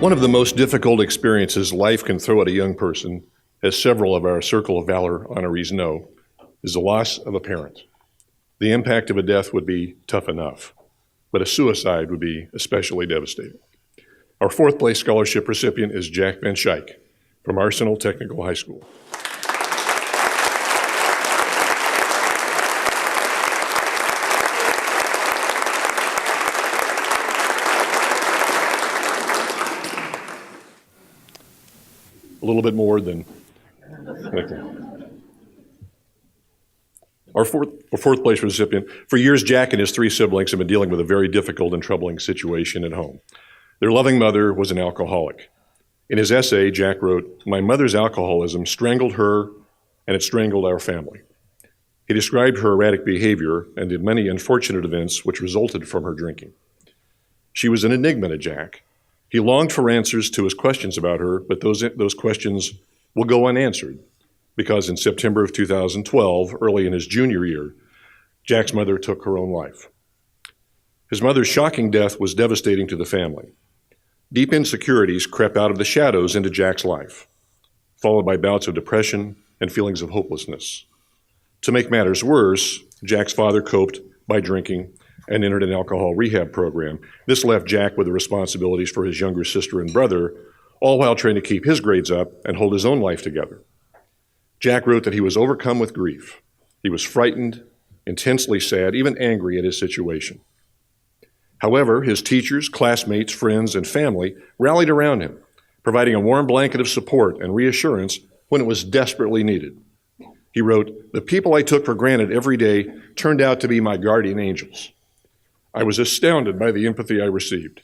One of the most difficult experiences life can throw at a young person, as several of our Circle of Valor honorees know, is the loss of a parent. The impact of a death would be tough enough, but a suicide would be especially devastating. Our fourth place scholarship recipient is Jack VanSchaik from Arsenal Technical High School. A little bit more than our fourth place recipient. For years, Jack and his three siblings have been dealing with a very difficult and troubling situation at home. Their loving mother was an alcoholic. In his essay, Jack wrote, "My mother's alcoholism strangled her, and it strangled our family." He described her erratic behavior and the many unfortunate events which resulted from her drinking. She was an enigma to Jack. He longed for answers to his questions about her, but those questions will go unanswered because in September of 2012, early in his junior year, Jack's mother took her own life. His mother's shocking death was devastating to the family. Deep insecurities crept out of the shadows into Jack's life, followed by bouts of depression and feelings of hopelessness. To make matters worse, Jack's father coped by drinking and entered an alcohol rehab program. This left Jack with the responsibilities for his younger sister and brother, all while trying to keep his grades up and hold his own life together. Jack wrote that he was overcome with grief. He was frightened, intensely sad, even angry at his situation. However, his teachers, classmates, friends, and family rallied around him, providing a warm blanket of support and reassurance when it was desperately needed. He wrote, "The people I took for granted every day turned out to be my guardian angels. I was astounded by the empathy I received.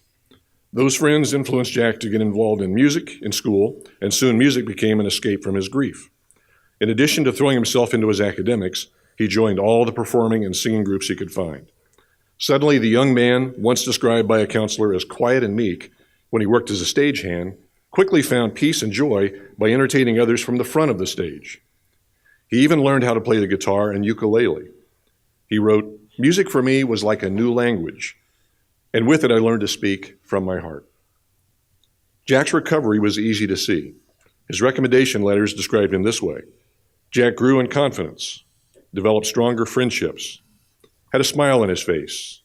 Those friends influenced Jack to get involved in music in school, and soon music became an escape from his grief. In addition to throwing himself into his academics, he joined all the performing and singing groups he could find. Suddenly, the young man, once described by a counselor as quiet and meek when he worked as a stagehand, quickly found peace and joy by entertaining others from the front of the stage. He even learned how to play the guitar and ukulele. He wrote, "Music for me was like a new language, and with it I learned to speak from my heart." Jack's recovery was easy to see. His recommendation letters described him this way: Jack grew in confidence, developed stronger friendships, had a smile on his face,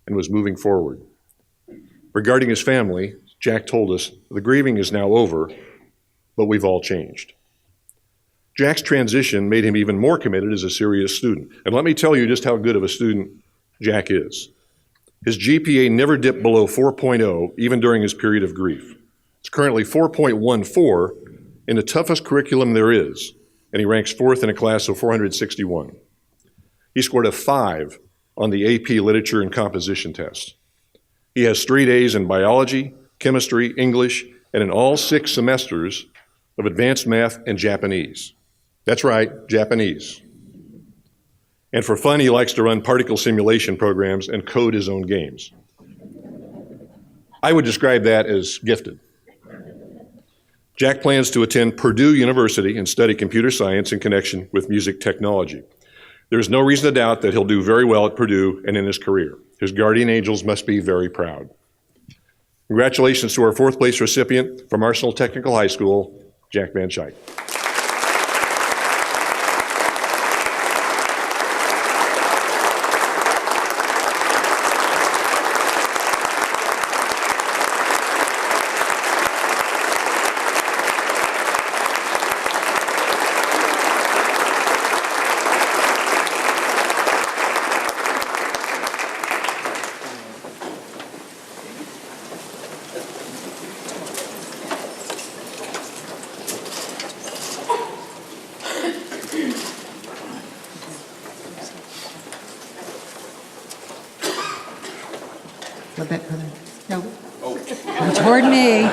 and was moving forward. Regarding his family, Jack told us, "The grieving is now over, but we've all changed." Jack's transition made him even more committed as a serious student. And let me tell you just how good of a student Jack is. His GPA never dipped below 4.0, even during his period of grief. It's currently 4.14 in the toughest curriculum there is, and he ranks fourth in a class of 461. He scored a 5 on the AP Literature and Composition test. He has straight A's in biology, chemistry, English, and in all 6 semesters of advanced math and Japanese. That's right, Japanese. And for fun, he likes to run particle simulation programs and code his own games. I would describe that as gifted. Jack plans to attend Purdue University and study computer science in connection with music technology. There's no reason to doubt that he'll do very well at Purdue and in his career. His guardian angels must be very proud. Congratulations to our fourth place recipient from Arsenal Technical High School, Jack VanSchaik. A bit further. No. Come toward me.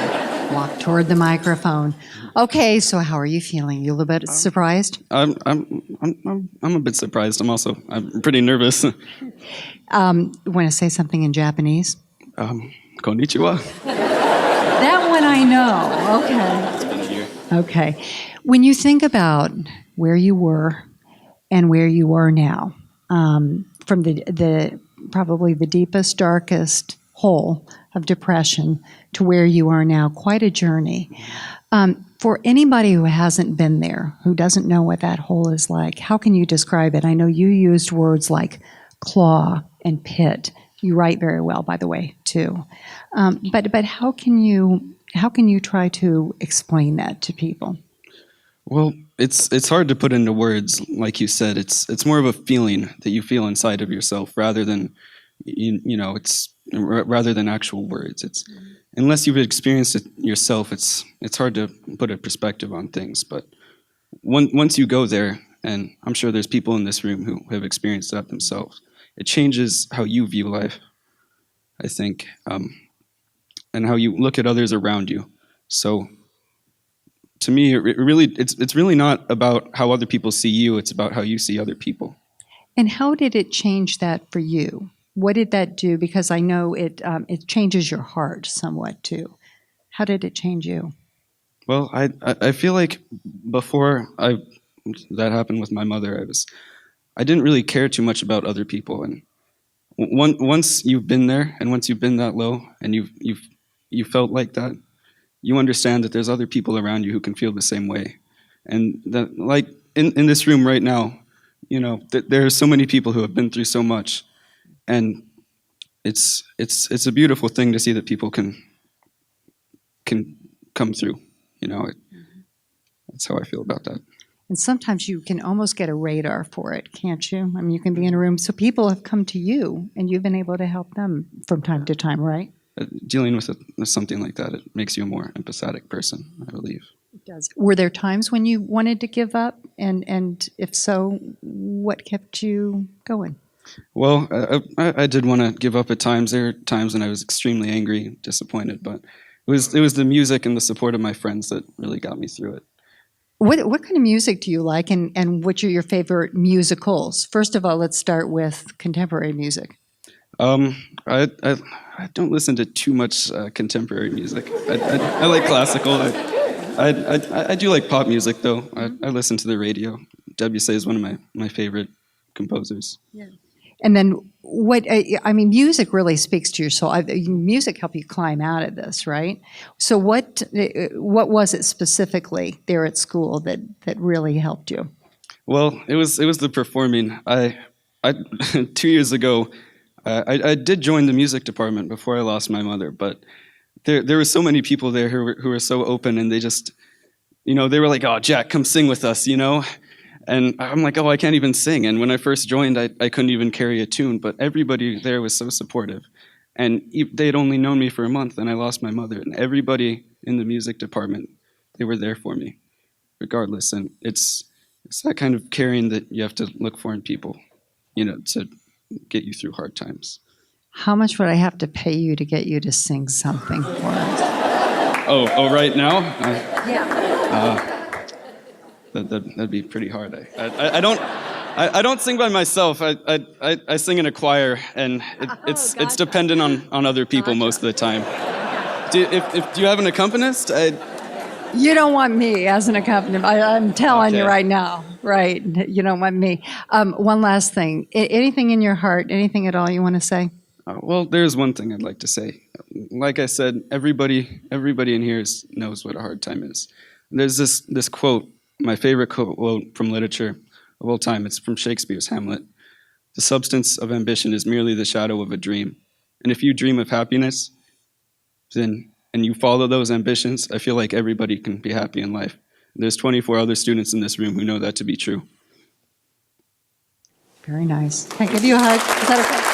Walk toward the microphone. Okay, so how are you feeling? You a little bit surprised? I'm a bit surprised. I'm pretty nervous. Want to say something in Japanese? Konnichiwa. That one I know. Okay. It's been a year. Okay. When you think about where you were and where you are now, from the probably the deepest, darkest hole of depression to where you are now. Quite a journey. For anybody who hasn't been there, who doesn't know what that hole is like, how can you describe it? I know you used words like claw and pit. You write very well, by the way, too. But how can you try to explain that to people? Well, it's hard to put into words, like you said. It's more of a feeling that you feel inside of yourself, rather than rather than actual words. It's unless you've experienced it yourself, it's hard to put a perspective on things. But once you go there, and I'm sure there's people in this room who have experienced that themselves, it changes how you view life, I think, and how you look at others around you. So, to me, it's really not about how other people see you. It's about how you see other people. And how did it change that for you? What did that do? Because I know it changes your heart somewhat too. How did it change you? Well, I feel like before that happened with my mother, I didn't really care too much about other people. And once you've been there, and once you've been that low, and you felt like that, you understand that there's other people around you who can feel the same way. And that, like in this room right now, there are so many people who have been through so much, and it's a beautiful thing to see that people can come through. That's how I feel about that. And sometimes you can almost get a radar for it, can't you? I mean, you can be in a room, so people have come to you, and you've been able to help them from time to time, right? Dealing with something like that, it makes you a more empathetic person, I believe. It does. Were there times when you wanted to give up? And if so, what kept you going? Well, I did want to give up at times. There were times when I was extremely angry, disappointed, but it was the music and the support of my friends that really got me through it. What kind of music do you like, and which are your favorite musicals? First of all, let's start with contemporary music. I don't listen to too much contemporary music. I like classical. I do like pop music, though. I listen to the radio. Debussy is one of my favorite composers. Yeah. And then music really speaks to your soul. Music helped you climb out of this, right? So what was it specifically there at school that really helped you? Well, it was the performing. I 2 years ago, I did join the music department before I lost my mother, but there were so many people there who were so open, and they just, they were like, "Oh, Jack, come sing with us," And I'm like, "Oh, I can't even sing." And when I first joined, I couldn't even carry a tune, but everybody there was so supportive. And they had only known me for a month, and I lost my mother. And everybody in the music department, they were there for me, regardless. And it's that kind of caring that you have to look for in people, to get you through hard times. How much would I have to pay you to get you to sing something for us? Oh, right now? Yeah. That'd be pretty hard. I don't sing by myself. I sing in a choir, and it's Gotcha. dependent on other people most of the time. Do you have an accompanist? You don't want me as an accompanist. I'm telling you Okay. right now. Right. You don't want me. One last thing. Anything in your heart, anything at all you want to say? Well, there's one thing I'd like to say. Like I said, everybody in here knows what a hard time is. There's this quote, my favorite quote from literature of all time. It's from Shakespeare's Hamlet. "The substance of ambition is merely the shadow of a dream. And if you dream of happiness, and you follow those ambitions, I feel like everybody can be happy in life." There's 24 other students in this room who know that to be true. Very nice. Can I give you a hug? Is that okay?